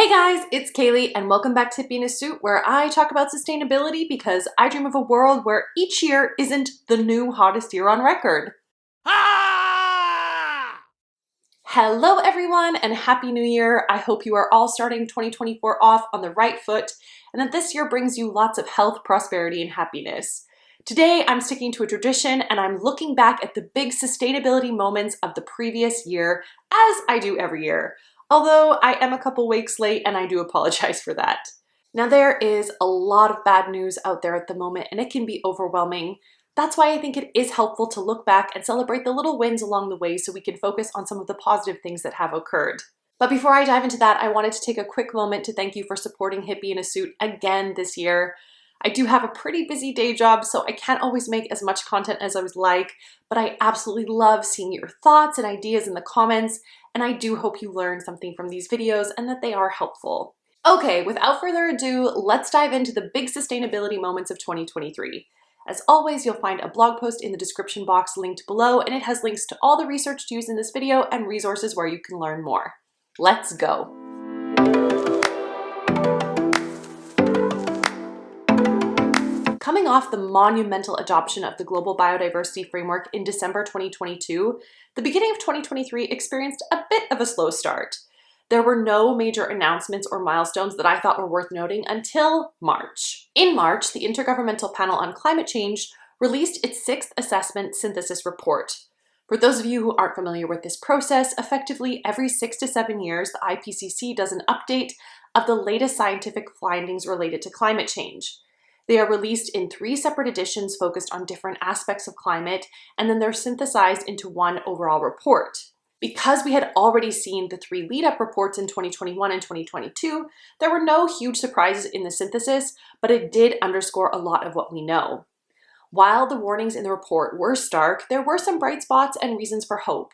Hey guys, it's Kaylee and welcome back to Hippie in a Suit, where I talk about sustainability because I dream of a world where each year isn't the new hottest year on record. Hello everyone and Happy New Year. I hope you are all starting 2024 off on the right foot and that this year brings you lots of health, prosperity, and happiness. Today I'm sticking to a tradition and I'm looking back at the big sustainability moments of the previous year, as I do every year. Although I am a couple weeks late and I do apologize for that. Now there is a lot of bad news out there at the moment and it can be overwhelming. That's why I think it is helpful to look back and celebrate the little wins along the way so we can focus on some of the positive things that have occurred. But before I dive into that, I wanted to take a quick moment to thank you for supporting Hippie in a Suit again this year. I do have a pretty busy day job, so I can't always make as much content as I would like, but I absolutely love seeing your thoughts and ideas in the comments, and I do hope you learned something from these videos and that they are helpful. Okay, without further ado, let's dive into the big sustainability moments of 2023. As always, you'll find a blog post in the description box linked below, and it has links to all the research used in this video and resources where you can learn more. Let's go! Coming off the monumental adoption of the Global Biodiversity Framework in December 2022, the beginning of 2023 experienced a bit of a slow start. There were no major announcements or milestones that I thought were worth noting until March. In March, the Intergovernmental Panel on Climate Change released its 6th Assessment Synthesis Report. For those of you who aren't familiar with this process, effectively every 6 to 7 years, the IPCC does an update of the latest scientific findings related to climate change. They are released in 3 separate editions focused on different aspects of climate, and then they're synthesized into one overall report. Because we had already seen the 3 lead-up reports in 2021 and 2022, there were no huge surprises in the synthesis, but it did underscore a lot of what we know. While the warnings in the report were stark, there were some bright spots and reasons for hope.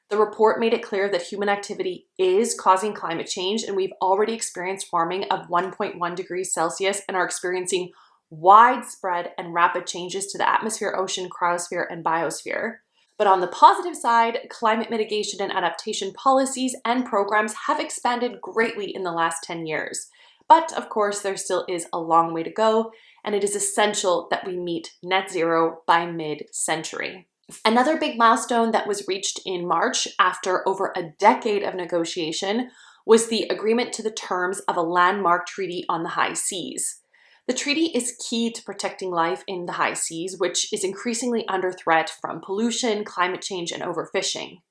The report made it clear that human activity is causing climate change, and we've already experienced warming of 1.1 degrees Celsius and are experiencing widespread and rapid changes to the atmosphere, ocean, cryosphere, and biosphere. But on the positive side, climate mitigation and adaptation policies and programs have expanded greatly in the last 10 years. But of course, there still is a long way to go, and it is essential that we meet net zero by mid-century. Another big milestone that was reached in March after over a decade of negotiation was the agreement to the terms of a landmark treaty on the high seas. The treaty is key to protecting life in the high seas, which is increasingly under threat from pollution, climate change, and overfishing.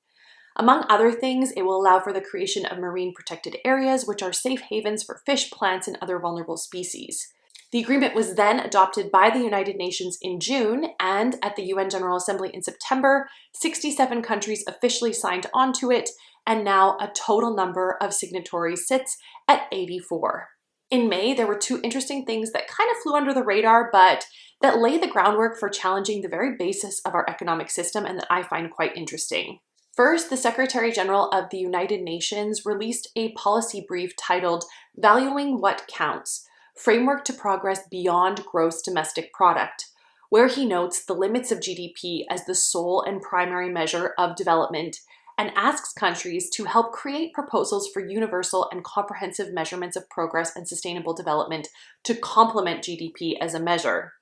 Among other things, it will allow for the creation of marine protected areas, which are safe havens for fish, plants, and other vulnerable species. The agreement was then adopted by the United Nations in June, and at the UN General Assembly in September, 67 countries officially signed onto it, and now a total number of signatories sits at 84. In May, there were 2 interesting things that kind of flew under the radar, but that lay the groundwork for challenging the very basis of our economic system and that I find quite interesting. First, the Secretary General of the United Nations released a policy brief titled Valuing What Counts: Framework to Progress Beyond Gross Domestic Product, where he notes the limits of GDP as the sole and primary measure of development and asks countries to help create proposals for universal and comprehensive measurements of progress and sustainable development to complement GDP as a measure.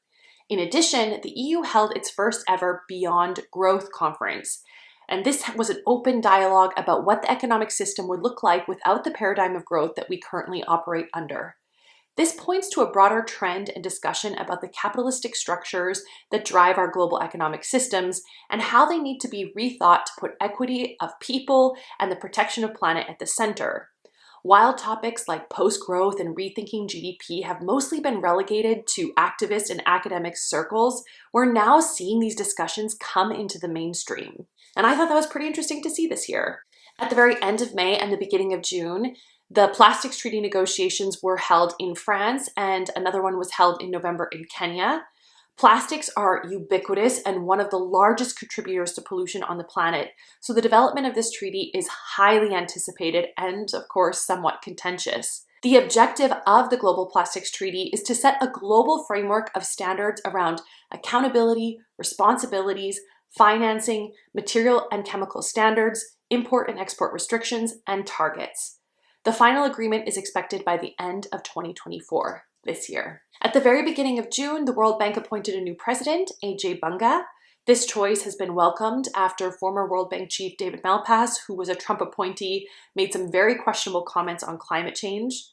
In addition, the EU held its first ever Beyond Growth conference, and this was an open dialogue about what the economic system would look like without the paradigm of growth that we currently operate under. This points to a broader trend and discussion about the capitalistic structures that drive our global economic systems and how they need to be rethought to put equity of people and the protection of planet at the center. While topics like post-growth and rethinking GDP have mostly been relegated to activist and academic circles, we're now seeing these discussions come into the mainstream. And I thought that was pretty interesting to see this year. At the very end of May and the beginning of June, the plastics treaty negotiations were held in France, and another one was held in November in Kenya. Plastics are ubiquitous and one of the largest contributors to pollution on the planet, so the development of this treaty is highly anticipated and, of course, somewhat contentious. The objective of the Global Plastics Treaty is to set a global framework of standards around accountability, responsibilities, financing, material and chemical standards, import and export restrictions, and targets. The final agreement is expected by the end of 2024, this year. At the very beginning of June, the World Bank appointed a new president, Ajay Banga. This choice has been welcomed after former World Bank chief David Malpass, who was a Trump appointee, made some very questionable comments on climate change.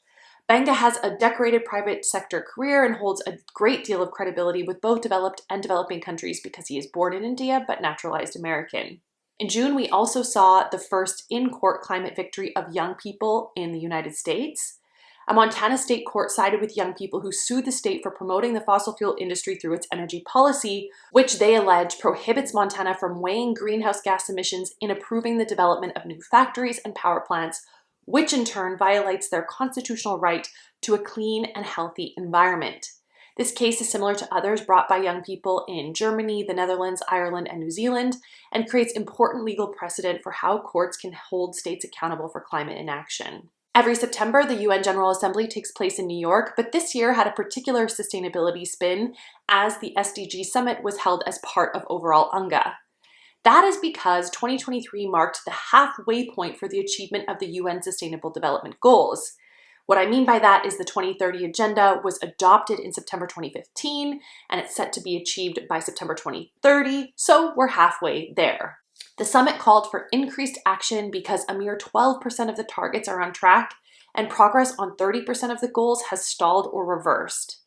Banga has a decorated private sector career and holds a great deal of credibility with both developed and developing countries because he is born in India but naturalized American. In June, we also saw the first in-court climate victory of young people in the United States. A Montana state court sided with young people who sued the state for promoting the fossil fuel industry through its energy policy, which they allege prohibits Montana from weighing greenhouse gas emissions in approving the development of new factories and power plants, which in turn violates their constitutional right to a clean and healthy environment. This case is similar to others brought by young people in Germany, the Netherlands, Ireland, and New Zealand, and creates important legal precedent for how courts can hold states accountable for climate inaction. Every September, the UN General Assembly takes place in New York, but this year had a particular sustainability spin as the SDG Summit was held as part of overall UNGA. That is because 2023 marked the halfway point for the achievement of the UN Sustainable Development Goals. What I mean by that is the 2030 Agenda was adopted in September 2015, and it's set to be achieved by September 2030, so we're halfway there. The summit called for increased action because a mere 12% of the targets are on track, and progress on 30% of the goals has stalled or reversed.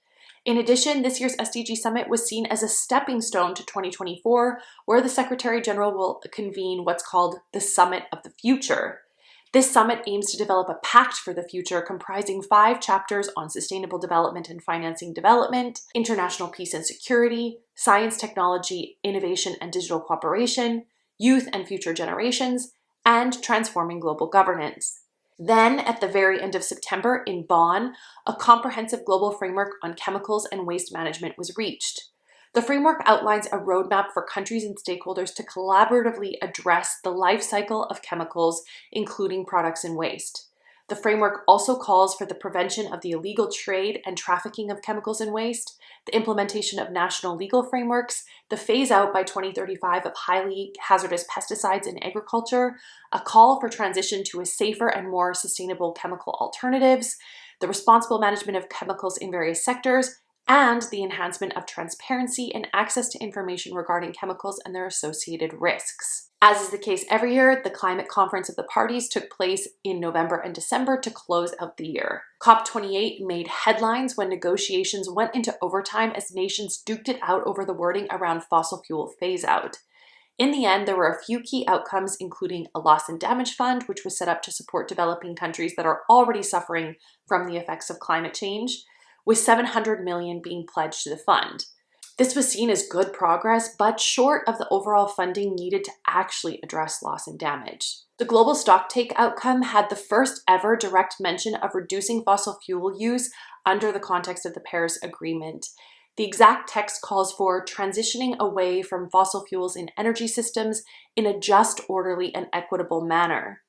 In addition, this year's SDG Summit was seen as a stepping stone to 2024, where the Secretary General will convene what's called the Summit of the Future. This summit aims to develop a pact for the future comprising 5 chapters on sustainable development and financing development, international peace and security, science, technology, innovation and digital cooperation, youth and future generations, and transforming global governance. Then, at the very end of September in Bonn, a comprehensive global framework on chemicals and waste management was reached. The framework outlines a roadmap for countries and stakeholders to collaboratively address the life cycle of chemicals, including products and waste. The framework also calls for the prevention of the illegal trade and trafficking of chemicals and waste, the implementation of national legal frameworks, the phase-out by 2035 of highly hazardous pesticides in agriculture, a call for transition to a safer and more sustainable chemical alternatives, the responsible management of chemicals in various sectors, and the enhancement of transparency and access to information regarding chemicals and their associated risks. As is the case every year, the climate conference of the parties took place in November and December to close out the year. COP28 made headlines when negotiations went into overtime as nations duked it out over the wording around fossil fuel phase-out. In the end, there were a few key outcomes, including a loss and damage fund, which was set up to support developing countries that are already suffering from the effects of climate change, with $700 million being pledged to the fund. This was seen as good progress, but short of the overall funding needed to actually address loss and damage. The global stocktake outcome had the first ever direct mention of reducing fossil fuel use under the context of the Paris Agreement. The exact text calls for transitioning away from fossil fuels in energy systems in a just, orderly, and equitable manner.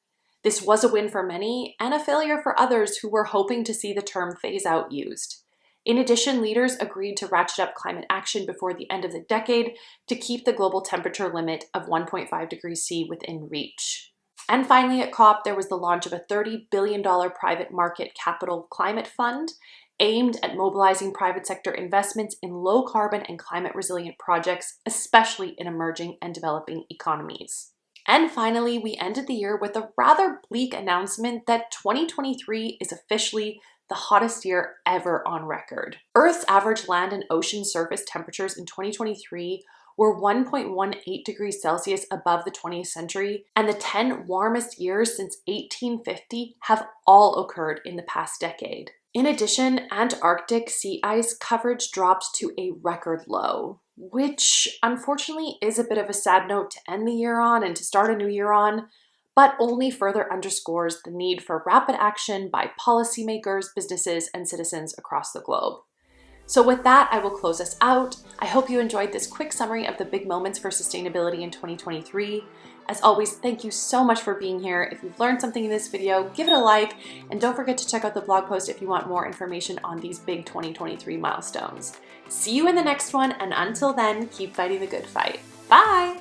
This was a win for many and a failure for others who were hoping to see the term phase out used. In addition, leaders agreed to ratchet up climate action before the end of the decade to keep the global temperature limit of 1.5 degrees C within reach. And finally, at COP, there was the launch of a $30 billion private market capital climate fund aimed at mobilizing private sector investments in low carbon and climate resilient projects, especially in emerging and developing economies. And finally, we ended the year with a rather bleak announcement that 2023 is officially the hottest year ever on record. Earth's average land and ocean surface temperatures in 2023 were 1.18 degrees Celsius above the 20th century, and the 10 warmest years since 1850 have all occurred in the past decade. In addition, Antarctic sea ice coverage dropped to a record low, which unfortunately is a bit of a sad note to end the year on and to start a new year on, but only further underscores the need for rapid action by policymakers, businesses, and citizens across the globe. So with that, I will close us out. I hope you enjoyed this quick summary of the big moments for sustainability in 2023. As always, thank you so much for being here. If you've learned something in this video, give it a like, and don't forget to check out the blog post if you want more information on these big 2023 milestones. See you in the next one, and until then, keep fighting the good fight. Bye!